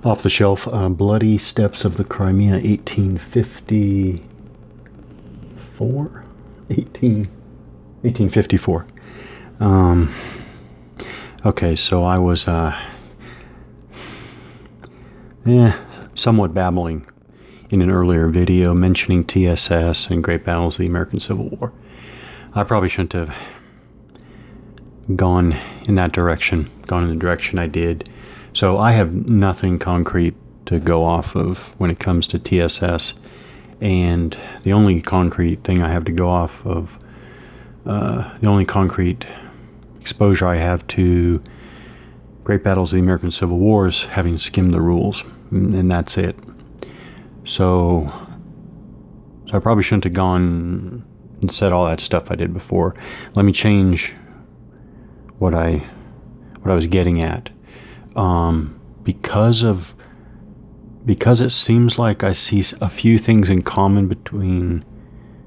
Off the shelf, Bloody Steps of the Crimea, 1854? 1854. Okay, so I was somewhat babbling in an earlier video mentioning TSS and Great Battles of the American Civil War. I probably shouldn't have gone in the direction I did. So I have nothing concrete to go off of when it comes to TSS, and the only concrete thing I have to go off of, the only concrete exposure I have to Great Battles of the American Civil War is having skimmed the rules, and that's it. So I probably shouldn't have gone and said all that stuff I did before. Let me change what I was getting at. Because it seems like I see a few things in common between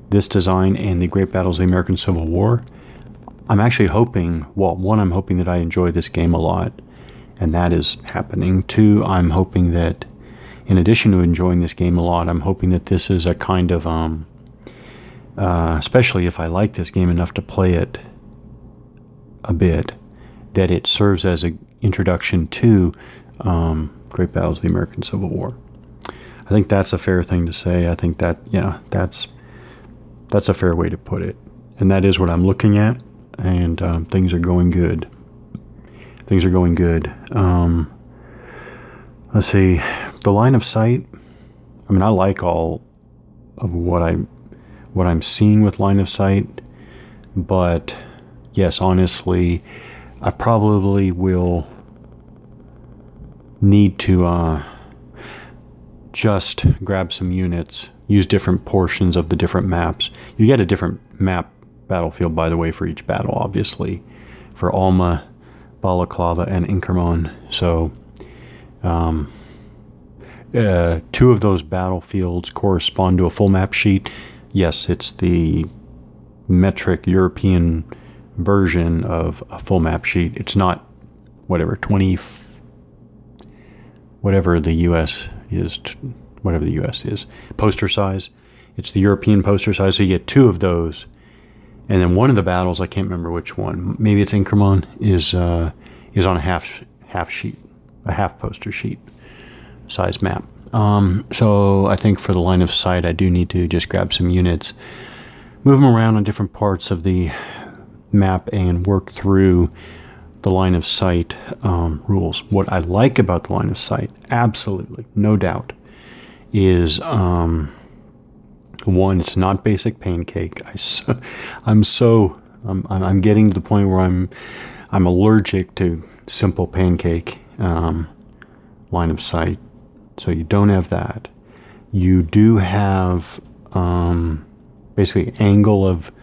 this design and the Great Battles of the American Civil War, I'm actually hoping, well, one, I'm hoping that I enjoy this game a lot, and that is happening. Two, I'm hoping that in addition to enjoying this game a lot, I'm hoping that this is a kind of, especially if I like this game enough to play it a bit, that it serves as an introduction to Great Battles of the American Civil War. I think that's a fair thing to say. I think that, yeah, that's a fair way to put it. And that is what I'm looking at, and things are going good. Things are going good. Let's see. The line of sight, I mean, I like all of what I'm seeing with line of sight, but yes, honestly, I probably will need to just grab some units, use different portions of the different maps. You get a different map battlefield, by the way, for each battle, obviously, for Alma, Balaclava, and Inkerman. So two of those battlefields correspond to a full map sheet. Yes, it's the metric European version of a full map sheet. It's not whatever the US is poster size. It's the European poster size, so you get two of those. And then one of the battles, I can't remember which one, maybe it's Inkerman, is on a half sheet, a half poster sheet size map. So I think for the line of sight, I do need to just grab some units, move them around on different parts of the map, and work through the line of sight rules. What I like about the line of sight, absolutely, no doubt, is one, it's not basic pancake. I'm getting to the point where I'm allergic to simple pancake line of sight. So you don't have that. You do have basically angle of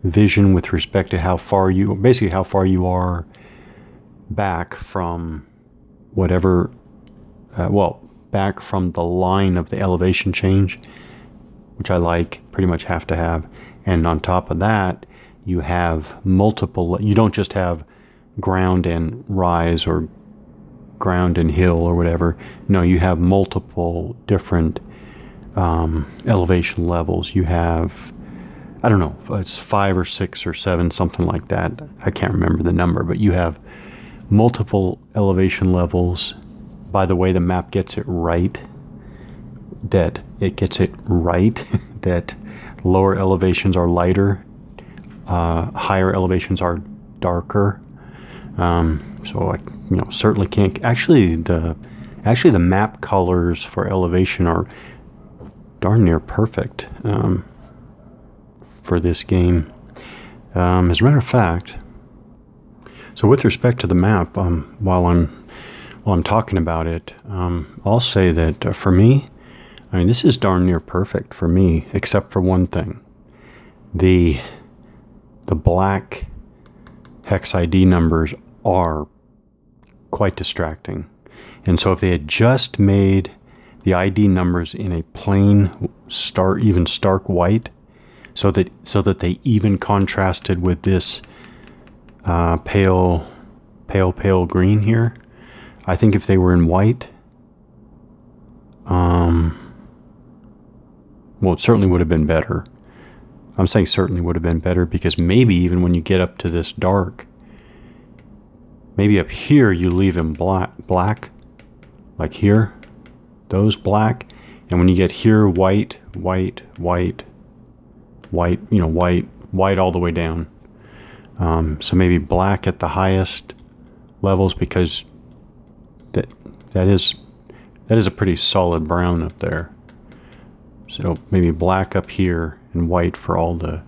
vision with respect to how far you are back from whatever, back from the line of the elevation change, which I pretty much have to have. And on top of that, you have multiple, you don't just have ground and rise or ground and hill or whatever. No, you have multiple different elevation levels. You have, I don't know, it's 5 or 6 or 7, something like that. I can't remember the number, but you have multiple elevation levels. By the way, the map gets it right, that lower elevations are lighter, higher elevations are darker. So I certainly can't, actually the map colors for elevation are darn near perfect for this game. As a matter of fact, so with respect to the map, while I'm talking about it, I'll say that for me, I mean, this is darn near perfect for me, except for one thing. The black hex ID numbers are quite distracting. And so if they had just made the ID numbers in a plain, even stark white, so that they even contrasted with this pale green here, I think if they were in white, Well, it certainly would have been better. I'm saying certainly would have been better because maybe even when you get up to this dark, maybe up here you leave him black, like here, those black, and when you get here, white, white, white, white, you know, white, white all the way down. So maybe black at the highest levels because that is a pretty solid brown up there. So maybe black up here and white for all the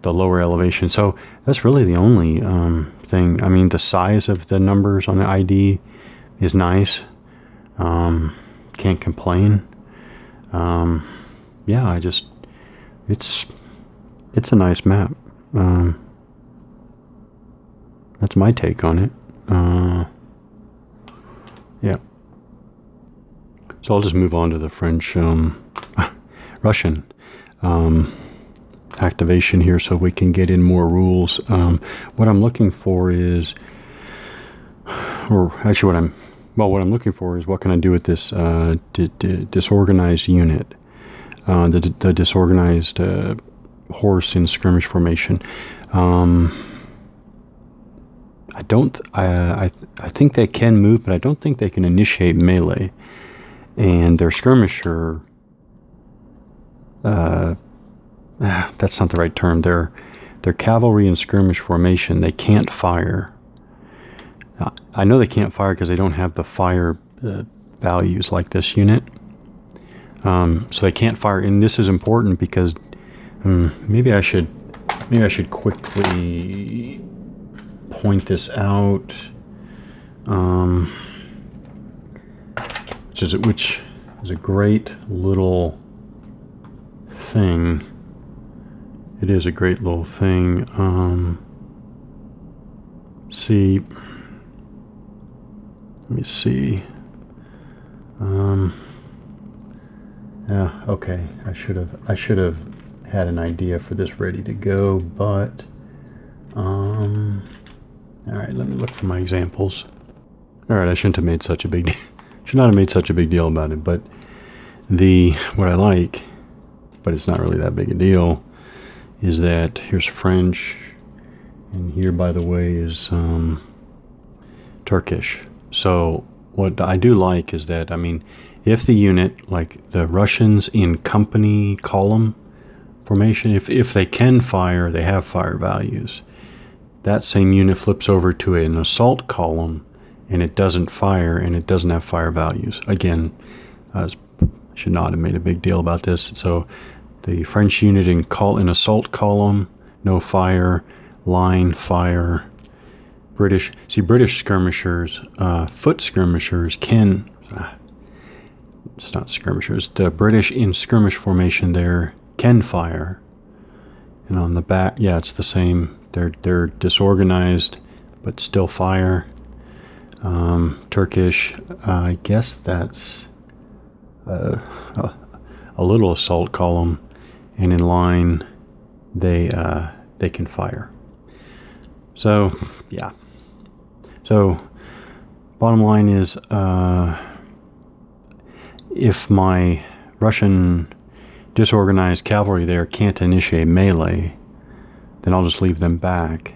lower elevation. So that's really the only thing. I mean, the size of the numbers on the ID is nice. Can't complain. Yeah, it's a nice map. That's my take on it. Yeah. So I'll just move on to the French, Russian activation here so we can get in more rules. What I'm looking for is, or actually what I'm looking for is what can I do with this disorganized unit, the disorganized horse in skirmish formation. I think they can move, but I don't think they can initiate melee. And their skirmisher, that's not the right term. Their cavalry in skirmish formation, they can't fire. I know they can't fire because they don't have the fire values like this unit. So they can't fire, and this is important because maybe I should quickly point this out. Which is a great little thing. It is a great little thing. Let me see. Yeah, okay. I should have had an idea for this ready to go, but all right, let me look for my examples. All right, I shouldn't have made such a big should not have made such a big deal about it, but what I like, but it's not really that big a deal, is that here's French, and here, by the way, is Turkish. So what I do like is that, I mean, if the unit, like the Russians in company column formation, if they can fire, they have fire values. That same unit flips over to an assault column, and it doesn't fire, and it doesn't have fire values. Again, I should not have made a big deal about this. So the French unit in assault column, no fire, line fire. British skirmishers, foot skirmishers can, it's not skirmishers, the British in skirmish formation there can fire. And on the back, yeah, it's the same. They're disorganized, but still fire. Turkish, I guess that's a little assault column, and in line they can fire. So yeah. So bottom line is, if my Russian disorganized cavalry there can't initiate melee, then I'll just leave them back.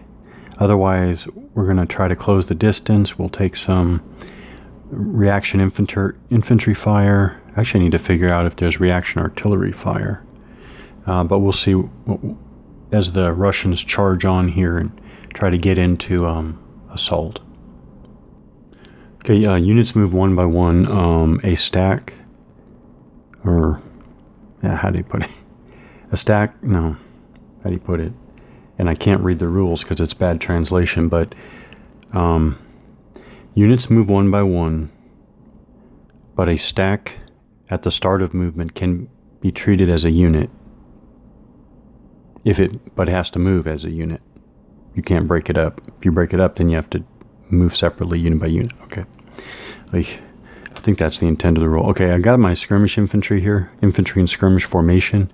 Otherwise, we're going to try to close the distance. We'll take some reaction infantry fire. Actually, I need to figure out if there's reaction artillery fire. But we'll see as the Russians charge on here and try to get into assault. Okay, units move one by one. A stack, or yeah, how do you put it? A stack? No, how do you put it? And I can't read the rules because it's bad translation, but units move one by one, but a stack at the start of movement can be treated as a unit. But it has to move as a unit. You can't break it up. If you break it up, then you have to move separately, unit by unit. Okay. I think that's the intent of the rule. Okay, I got my skirmish infantry here. Infantry in skirmish formation.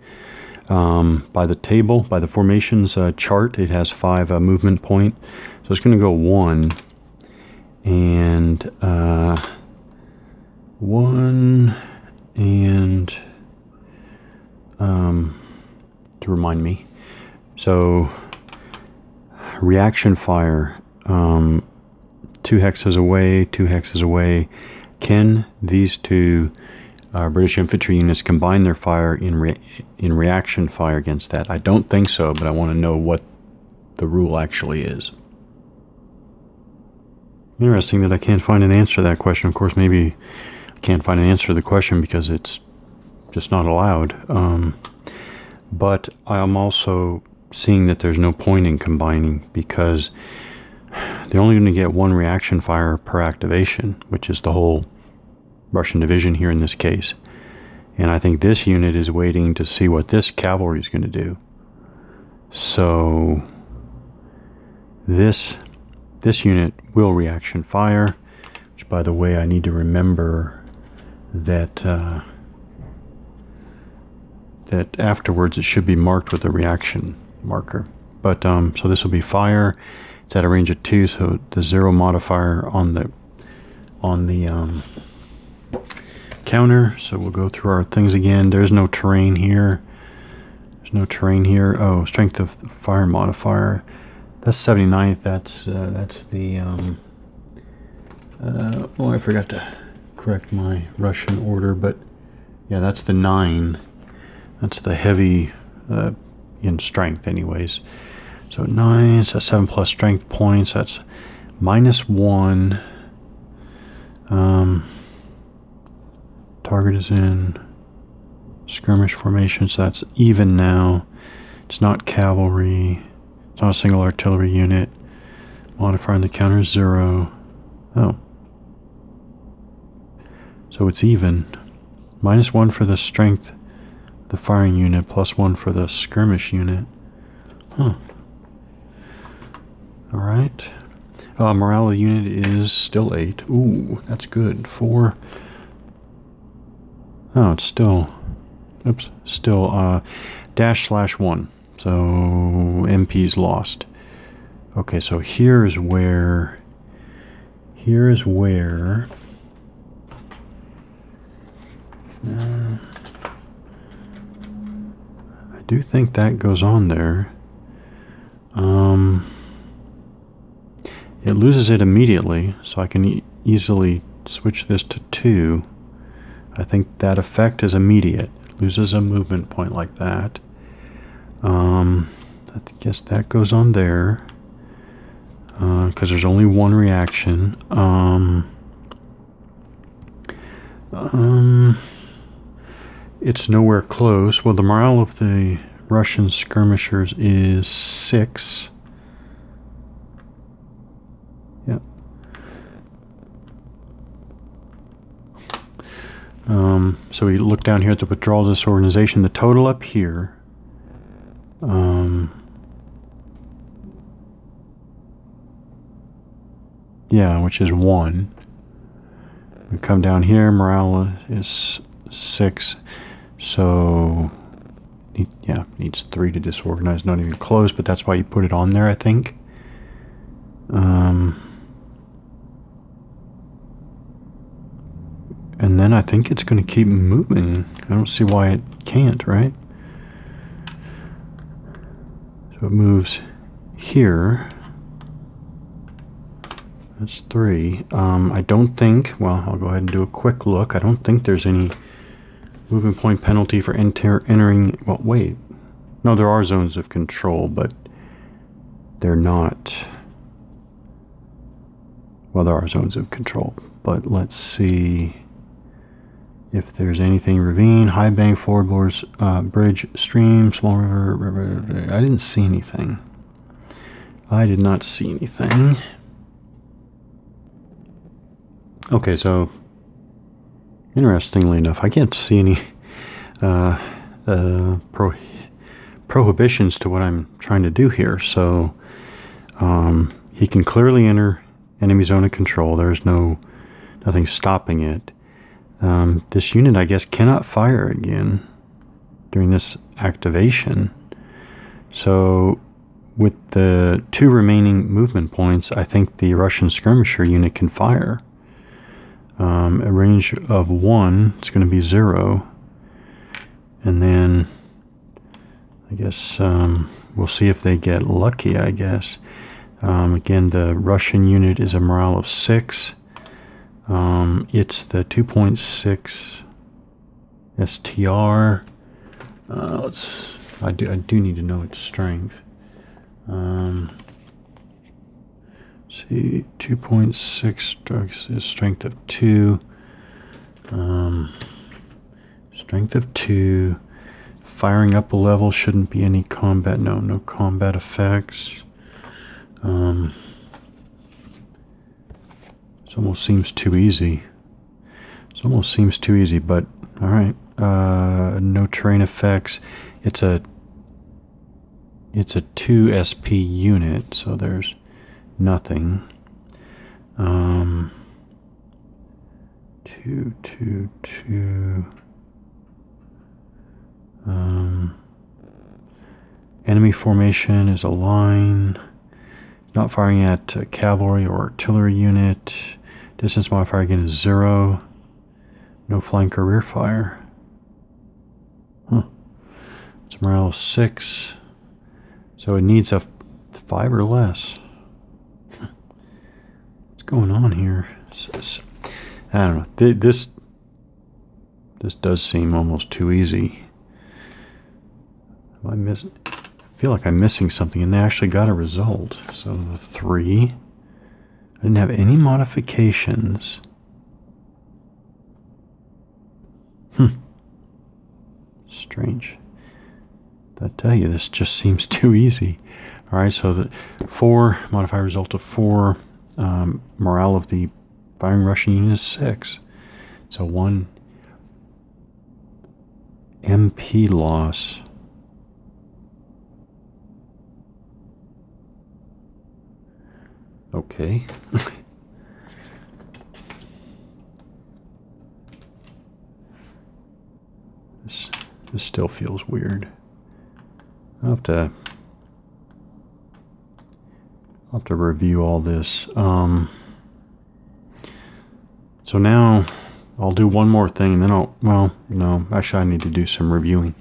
By the table, by the formations chart, it has 5 movement point. So it's going to go 1 and 1 and remind me. So reaction fire, 2 hexes away, 2 hexes away. Can these two British infantry units combine their fire in reaction fire against that? I don't think so, but I want to know what the rule actually is. Interesting that I can't find an answer to that question. Of course, maybe I can't find an answer to the question because it's just not allowed. But I'm also seeing that there's no point in combining because they're only going to get 1 reaction fire per activation, which is the whole Russian division here in this case. And I think this unit is waiting to see what this cavalry is going to do. So this unit will reaction fire, which, by the way, I need to remember that that afterwards it should be marked with a reaction marker. But so this will be fire. It's at a range of 2, so the 0 modifier on the counter. So we'll go through our things again. There's no terrain here. There's no terrain here. Oh, strength of fire modifier. That's 79th. That's the oh, I forgot to correct my Russian order, but yeah, that's the 9. That's the heavy in strength, anyways. So 9. So 7 plus strength points. That's -1. Target is in skirmish formation, so that's even now. It's not cavalry. It's not a single artillery unit. Modifier on the counter is 0. Oh. So it's even. -1 for the strength, the firing unit, +1 for the skirmish unit. Huh. Alright. Morale of the unit is still 8. Ooh, that's good. 4. Oh, it's still... Oops. Still /1. So MP's lost. Okay, so here's where I do think that goes on there. It loses it immediately, so I can easily switch this to 2. I think that effect is immediate. It loses a movement point like that. I guess that goes on there because there's only 1 reaction. It's nowhere close. Well, the morale of the Russian skirmishers is 6. Yeah. So we look down here at the withdrawal disorganization. The total up here. Yeah, which is 1. We come down here. Morale is 6. So, needs 3 to disorganize. Not even close, but that's why you put it on there, I think. And then I think it's going to keep moving. I don't see why it can't, right? So it moves here. That's 3. I don't think, well, I'll go ahead and do a quick look. I don't think there's any movement point penalty for entering, well, wait. No, there are zones of control, but they're not, well, there are zones of control, but let's see if there's anything. Ravine, high bank, forward borders, bridge, stream, small river. I didn't see anything. I did not see anything. Okay, so interestingly enough, I can't see any prohibitions to what I'm trying to do here. So he can clearly enter enemy zone of control. There's nothing stopping it. This unit, I guess, cannot fire again during this activation. So with the 2 remaining movement points, I think the Russian skirmisher unit can fire. A range of 1, it's going to be 0. And then I guess we'll see if they get lucky, I guess. Again, the Russian unit is a morale of 6. It's the 2.6 STR. I do need to know its strength. See, 2.6 is strength of 2. Strength of 2. Firing up a level shouldn't be any combat. No combat effects. This almost seems too easy. But all right. No terrain effects. It's a 2 SP unit, so there's nothing. 2, 2, 2. Enemy formation is a line. Not firing at cavalry or artillery unit. Distance modifier again is 0. No flank or rear fire. It's morale 6. So it needs a 5 or less. What's going on here? I don't know. This does seem almost too easy. I feel like I'm missing something, and they actually got a result. So the 3. I didn't have any modifications. Strange. I tell you, this just seems too easy. All right, so the 4 modifier result of 4. Morale of the firing Russian unit is 6. So 1 MP loss. Okay. This still feels weird. I'll have to review all this. So now I'll do one more thing, and then no, actually I need to do some reviewing.